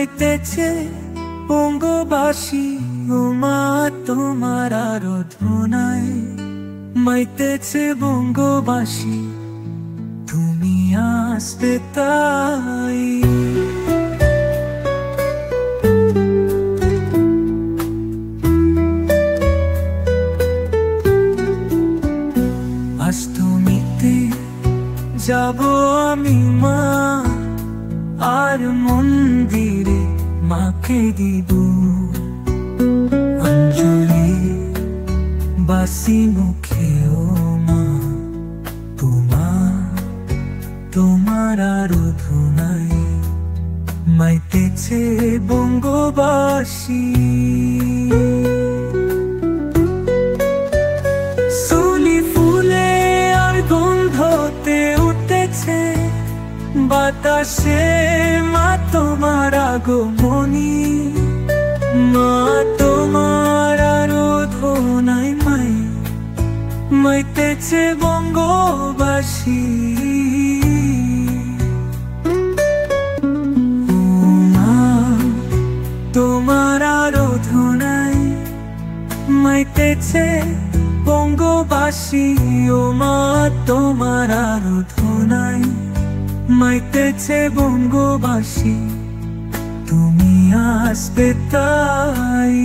মাইতেছে বঙ্গবাসী ও মা তোমার আরাধনায়। মাইতেছে বঙ্গবাসী তুমি আসবে তাই। অষ্টমীতে যাব আমি মা, আর মন্দিরে মাকে দিব অঞ্জলি বাসি মুখে। ও মা তোমার আরাধনায় মাইতেছে বঙ্গবাসী। সুলি ফুলে আর গন্ধতে উঠেছে বাতাসে মা তোমার আগমনী। মা তোমার আরাধনায় মাইতেছে বঙ্গবাসী। ও মা তোমার আরাধনায় মাইতেছে বঙ্গবাসী। ও মা তোমার আরাধনায় মাইতেছে বঙ্গবাসী তুমি আসবে তাই।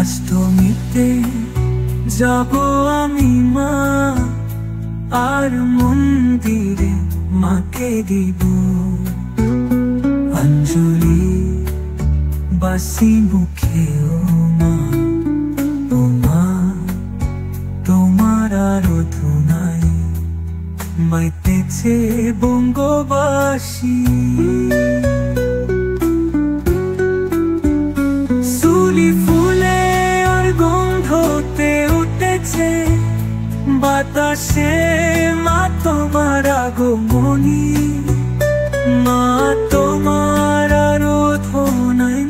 অষ্টমীতে যাব আমি মা, আর মন্দিরে মাকে দিব অঞ্জলি বাসি মুখে। ও মা তোমার আরাধনায় মাইতেছে বঙ্গবাসী। সুলি ফুলে আর গন্ধতে উঠেছে বাতাসে মা তোমার আগমনী। মা তোমার আরাধনায়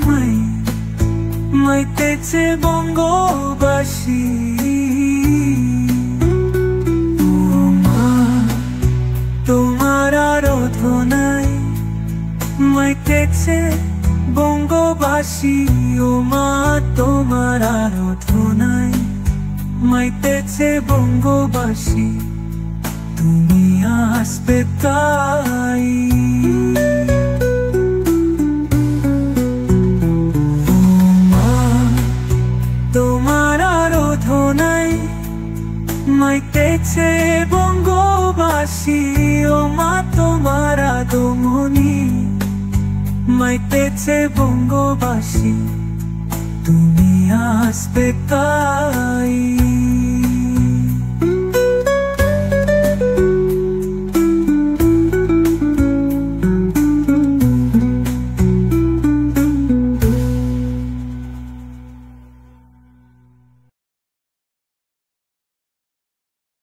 মাইতেছে বঙ্গবাসী। ও মা তোমার আরাধনায় মাইতেছে বঙ্গবাসী। ও মা তোমার আরাধনায় মাইতেছে বঙ্গবাসী তুমি আসবে তাই। ও মা তোমার আরাধনায় মাইতেছে বঙ্গবাসী। ও মা তোমার আগমনী মাইতেছে বঙ্গবাসী তুমি আসবে তাই।